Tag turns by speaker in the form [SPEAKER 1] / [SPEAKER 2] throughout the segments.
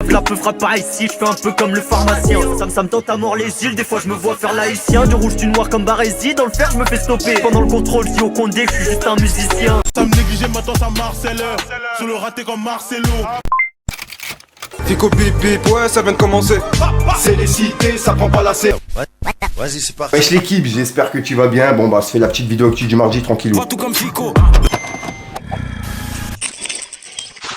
[SPEAKER 1] La peu frappe pas ici, je fais un peu comme le pharmacien. Ça me tente à mort les îles, des fois je me vois faire l'haïtien. Du rouge, du noir comme Barésie, dans le fer je me fais stopper. Pendant le contrôle, si au Condé, je suis juste un musicien.
[SPEAKER 2] Ça me négligeait, maintenant ça Marcel. Sur le raté comme Marcelo.
[SPEAKER 3] Fico bip bip, ouais ça vient de commencer.
[SPEAKER 4] C'est les cités, ça prend pas la serre.
[SPEAKER 5] Vas-y, c'est parti.
[SPEAKER 4] Wesh l'équipe, j'espère que tu vas bien. Bon bah, se fait la petite vidéo actu du mardi tranquillou.
[SPEAKER 2] Pas tout comme Fico.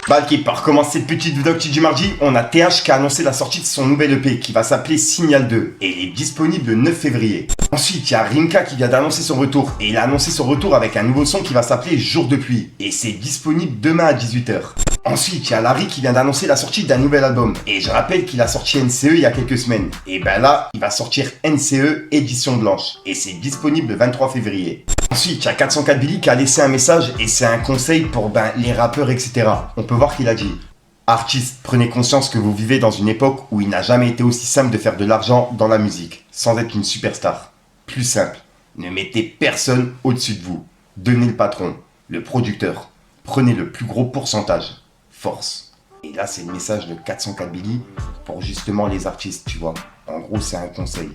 [SPEAKER 4] Bah l'équipe, pour recommencer cette petite vidéo actu du mardi, on a TH qui a annoncé la sortie de son nouvel EP qui va s'appeler Signal 2 et il est disponible le 9 février. Ensuite, il y a Rimka qui vient d'annoncer son retour et il a annoncé son retour avec un nouveau son qui va s'appeler Jour de pluie et c'est disponible demain à 18h. Ensuite, il y a Larry qui vient d'annoncer la sortie d'un nouvel album. Et je rappelle qu'il a sorti NCE il y a quelques semaines. Et ben là, il va sortir NCE édition blanche. Et c'est disponible le 23 février. Ensuite, il y a 404 Billy qui a laissé un message et c'est un conseil pour les rappeurs, etc. On peut voir qu'il a dit: artistes, prenez conscience que vous vivez dans une époque où il n'a jamais été aussi simple de faire de l'argent dans la musique, sans être une superstar. Plus simple, ne mettez personne au-dessus de vous. Devenez le patron, le producteur. Prenez le plus gros pourcentage. Force. Et là, c'est le message de 404 Billy pour justement les artistes, tu vois. En gros, c'est un conseil.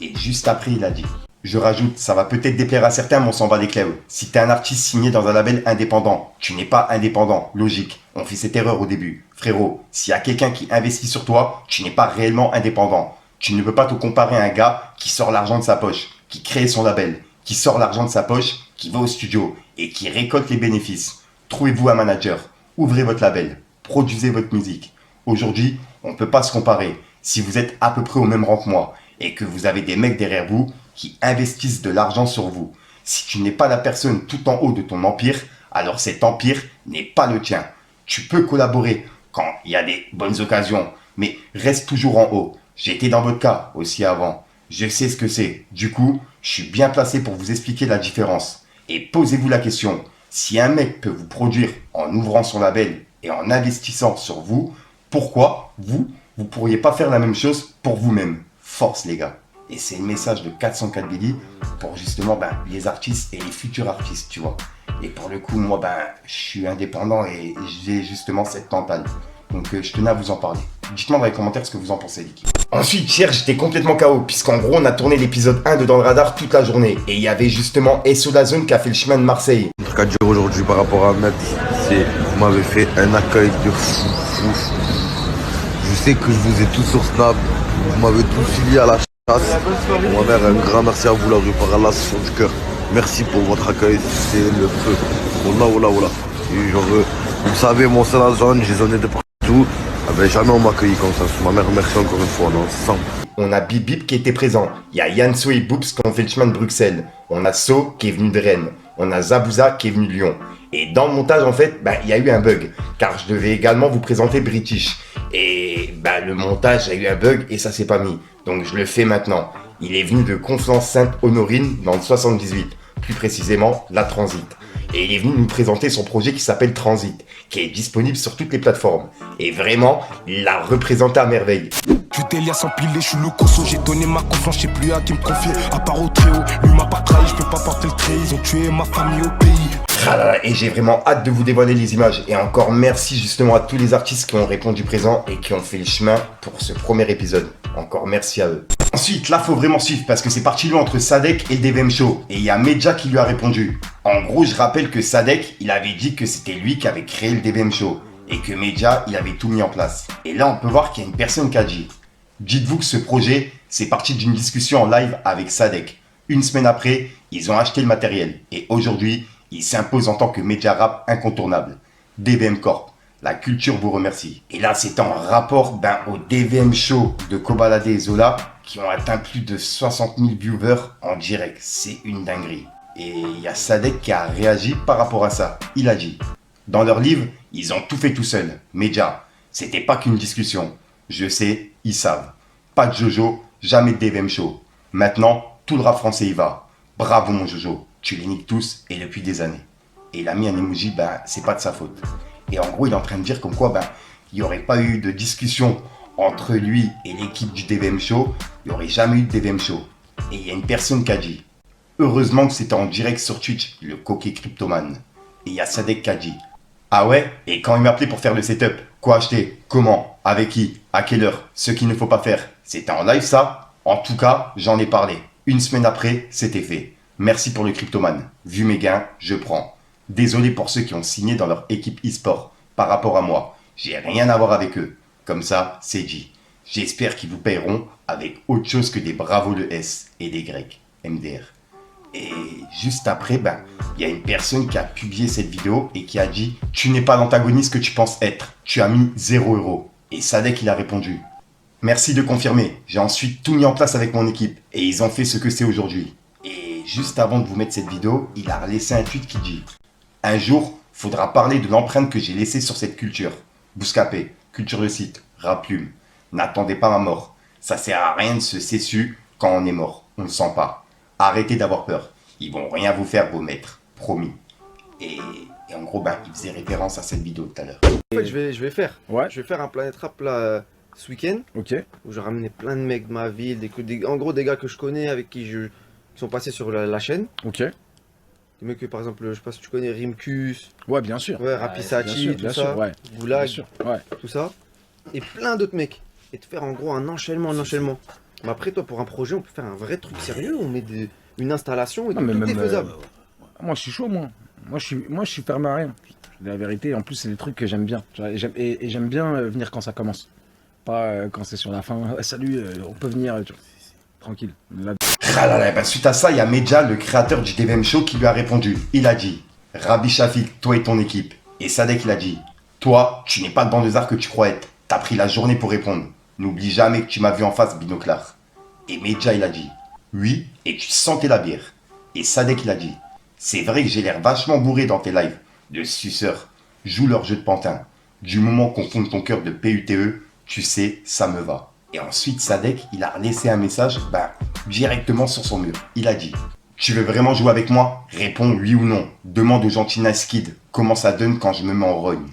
[SPEAKER 4] Et juste après, il a dit: je rajoute, ça va peut-être déplaire à certains, mais on s'en bat les clous. Si t'es un artiste signé dans un label indépendant, tu n'es pas indépendant. Logique. On fait cette erreur au début. Frérot, s'il y a quelqu'un qui investit sur toi, tu n'es pas réellement indépendant. Tu ne peux pas te comparer à un gars qui sort l'argent de sa poche, qui crée son label, qui sort l'argent de sa poche, qui va au studio et qui récolte les bénéfices. Trouvez-vous un manager. Ouvrez votre label, produisez votre musique. Aujourd'hui, on ne peut pas se comparer. Si vous êtes à peu près au même rang que moi et que vous avez des mecs derrière vous qui investissent de l'argent sur vous, si tu n'es pas la personne tout en haut de ton empire, alors cet empire n'est pas le tien. Tu peux collaborer quand il y a des bonnes occasions, mais reste toujours en haut. J'étais dans votre cas aussi avant. Je sais ce que c'est. Du coup, je suis bien placé pour vous expliquer la différence. Et posez-vous la question. Si un mec peut vous produire en ouvrant son label et en investissant sur vous, pourquoi vous pourriez pas faire la même chose pour vous-même? Force les gars. Et c'est le message de 404 Billy pour justement les artistes et les futurs artistes, tu vois. Et pour le coup, moi, je suis indépendant et j'ai justement cette mentale. Donc je tenais à vous en parler. Dites-moi dans les commentaires ce que vous en pensez, l'équipe. Ensuite, hier, j'étais complètement KO, puisqu'en gros, on a tourné l'épisode 1 de Dans le Radar toute la journée. Et il y avait justement Esso la Zone qui a fait le chemin de Marseille.
[SPEAKER 3] Ce qu'à dire aujourd'hui par rapport à Metz, c'est vous m'avez fait un accueil de fou. Je sais que je vous ai tous sur Snap, vous m'avez tous liés à la chasse. Ma mère, un grand merci à vous, la rue par Allah, c'est du cœur. Merci pour votre accueil, c'est le feu. Wallah. Et genre, vous savez, moi c'est la zone, j'ai zoné de partout. Jamais on m'a accueilli comme ça. Ma mère, merci encore une fois, non, c'est simple.
[SPEAKER 4] On a Bip Bip qui était présent. Il y a Yanso et Boops qui ont fait le chemin de Bruxelles. On a So qui est venu de Rennes. On a Zabouza qui est venu de Lyon. Et dans le montage, en fait, il y a eu un bug. Car je devais également vous présenter British. Et le montage a eu un bug et ça s'est pas mis. Donc je le fais maintenant. Il est venu de Conflans-Sainte-Honorine dans le 78. Plus précisément, la Transit. Et il est venu nous présenter son projet qui s'appelle Transit, qui est disponible sur toutes les plateformes. Et vraiment, il l'a représenté à merveille.
[SPEAKER 2] Tu t'Elias empilé, je suis le cosso, j'ai donné ma confiance, je sais plus à qui me confier. À part au tréau, lui m'a pas trahi, je peux pas porter le trait, ils ont tué ma famille au pays.
[SPEAKER 4] Et j'ai vraiment hâte de vous dévoiler les images. Et encore merci justement à tous les artistes qui ont répondu présent et qui ont fait le chemin pour ce premier épisode. Encore merci à eux. Ensuite, là, faut vraiment suivre parce que c'est parti loin entre Sadek et le DVM Show. Et il y a Medja qui lui a répondu. En gros, je rappelle que Sadek, il avait dit que c'était lui qui avait créé le DVM Show. Et que Medja, il avait tout mis en place. Et là, on peut voir qu'il y a une personne qui a dit: dites-vous que ce projet, c'est parti d'une discussion en live avec Sadek. Une semaine après, ils ont acheté le matériel. Et aujourd'hui, il s'impose en tant que média rap incontournable. DVM Corp, la culture vous remercie. Et là, c'est en rapport au DVM Show de Kobalade et Zola qui ont atteint plus de 60 000 viewers en direct. C'est une dinguerie. Et il y a Sadek qui a réagi par rapport à ça. Il a dit: dans leur livre, ils ont tout fait tout seuls. Média, c'était pas qu'une discussion. Je sais, ils savent. Pas de Jojo, jamais de DVM Show. Maintenant, tout le rap français y va. Bravo mon Jojo, tu les niques tous et depuis des années. Et il a mis un emoji, c'est pas de sa faute. Et en gros, il est en train de dire comme quoi, il n'y aurait pas eu de discussion entre lui et l'équipe du DVM Show. Il n'y aurait jamais eu de DVM Show. Et il y a une personne qui a dit: heureusement que c'était en direct sur Twitch, le coquet cryptomane. Et il y a Sadek qui a dit: ah ouais? Et quand il m'a appelé pour faire le setup, quoi acheter? Comment? Avec qui? À quelle heure? Ce qu'il ne faut pas faire. C'était en live ça? En tout cas, j'en ai parlé. Une semaine après, c'était fait. Merci pour le cryptoman. Vu mes gains, je prends. Désolé pour ceux qui ont signé dans leur équipe e-sport. Par rapport à moi, j'ai rien à voir avec eux. Comme ça, c'est dit. J'espère qu'ils vous paieront avec autre chose que des bravos le S et des Grecs. MDR. Et juste après, il y a une personne qui a publié cette vidéo et qui a dit « Tu n'es pas l'antagoniste que tu penses être. Tu as mis 0 €. Et Sadek, il a répondu « Merci de confirmer. J'ai ensuite tout mis en place avec mon équipe. Et ils ont fait ce que c'est aujourd'hui. » Et juste avant de vous mettre cette vidéo, il a laissé un tweet qui dit « Un jour, faudra parler de l'empreinte que j'ai laissée sur cette culture. Bouscapé, culture de site, rap plume. N'attendez pas ma mort. Ça sert à rien de se cessu quand on est mort. On ne le sent pas. Arrêtez d'avoir peur. Ils vont rien vous faire, vos maîtres. Promis. » Et en gros, il faisait référence à cette vidéo tout à l'heure.
[SPEAKER 5] En fait, je vais faire un Planet Rap là, ce week-end.
[SPEAKER 6] Ok.
[SPEAKER 5] Où j'ai ramené plein de mecs de ma ville, en gros des gars que je connais, avec qui qui sont passés sur la chaîne.
[SPEAKER 6] Ok.
[SPEAKER 5] Des mecs que par exemple, je sais pas si tu connais Rimkus.
[SPEAKER 6] Ouais, bien sûr.
[SPEAKER 5] Ouais, Rapisati, tout ça.
[SPEAKER 6] Sûr, ouais.
[SPEAKER 5] Goulag,
[SPEAKER 6] bien sûr, ouais.
[SPEAKER 5] tout ça. Et plein d'autres mecs. Et de faire en gros un enchaînement. Mais après, toi, pour un projet, on peut faire un vrai truc sérieux. On met une installation et tout, tout est faisable.
[SPEAKER 6] Moi, je suis chaud, moi. Moi, je suis fermé à rien. La vérité, en plus, c'est des trucs que j'aime bien. Et j'aime bien venir quand ça commence. Pas quand c'est sur la fin. Salut, on peut venir. Tranquille. Là...
[SPEAKER 4] Suite à ça, il y a Medja, le créateur du DVM Show, qui lui a répondu. Il a dit « Rabbi Shafik, toi et ton équipe. » Et Sadek, il a dit « Toi, tu n'es pas le banlieusard que tu crois être. T'as pris la journée pour répondre. N'oublie jamais que tu m'as vu en face binoclard. » Et Medja, il a dit « Oui, et tu sentais la bière. » Et Sadek, il a dit « C'est vrai que j'ai l'air vachement bourré dans tes lives. De suceurs. Joue leur jeu de pantin. Du moment qu'on fonde ton cœur de PUTE, tu sais, ça me va. » Et ensuite, Sadek, il a laissé un message directement sur son mur. Il a dit « Tu veux vraiment jouer avec moi? Réponds oui ou non. Demande au gentil Naskid comment ça donne quand je me mets en rogne. »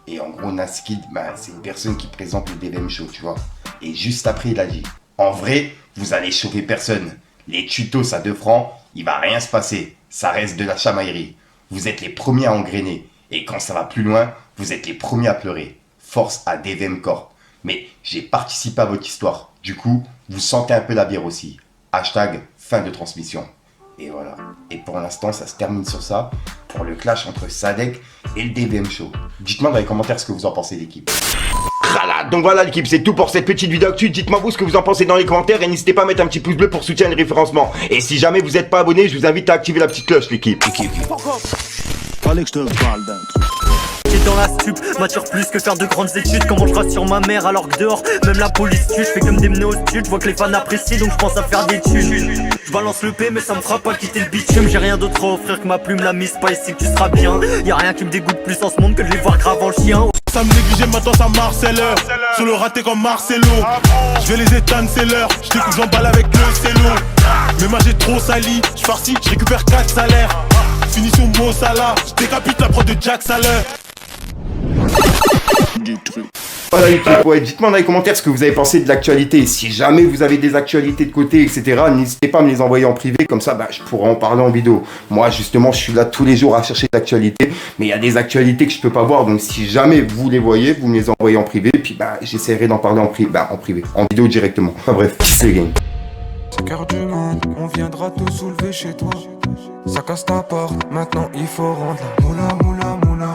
[SPEAKER 4] Et en gros, Naskid, c'est une personne qui présente le DVM Show, tu vois. Et juste après, il a dit « En vrai, vous allez chauffer personne. Les tutos à 2 francs, il va rien se passer. Ça reste de la chamaillerie. Vous êtes les premiers à engrainer. Et quand ça va plus loin, vous êtes les premiers à pleurer. Force à DVM Corp. Mais j'ai participé à votre histoire. Du coup, vous sentez un peu la bière aussi. Hashtag fin de transmission. » Et voilà. Et pour l'instant, ça se termine sur ça. Pour le clash entre Sadek et le DVM Show. Dites-moi dans les commentaires ce que vous en pensez, l'équipe. Donc voilà l'équipe, c'est tout pour cette petite vidéo actu. Dites-moi vous ce que vous en pensez dans les commentaires et n'hésitez pas à mettre un petit pouce bleu pour soutenir le référencement. Et si jamais vous n'êtes pas abonné, je vous invite à activer la petite cloche, l'équipe.
[SPEAKER 7] Fallait que je te parle d'un truc.
[SPEAKER 1] T'es dans la stup, mature plus que faire de grandes études. Comment je rassure ma mère alors que dehors, même la police tue. Je fais comme des menées au stud, je vois que les fans apprécient donc je pense à faire des thunes. Je balance le P mais ça me fera pas quitter le bitume. J'ai rien d'autre à offrir que ma plume, la mise pas ici que tu seras bien. Y'a rien qui me dégoûte plus en ce monde que de les voir grave en chien.
[SPEAKER 7] Ça me négligeait, maintenant ça Marcel. Sur le raté comme Marcelo. Je vais les éteindre, c'est l'heure. Je découpe, j'emballe avec le cello. Mais moi j'ai trop sali. Je farcis, je récupère 4 salaires. Finition Mo Salah. Je décapite la prod de Jack Salah.
[SPEAKER 4] Voilà l'équipe, ouais, dites-moi dans les commentaires ce que vous avez pensé de l'actualité. Si jamais vous avez des actualités de côté, etc., n'hésitez pas à me les envoyer en privé, comme ça je pourrai en parler en vidéo. Moi justement, je suis là tous les jours à chercher l'actualité, mais il y a des actualités que je peux pas voir, donc si jamais vous les voyez, vous me les envoyez en privé, puis j'essaierai d'en parler en privé, en vidéo directement. Enfin bref, kiss les gang.
[SPEAKER 8] C'est cœur du monde, on viendra tout soulever chez toi. Ça casse ta porte, maintenant il faut rendre la moula moula moula.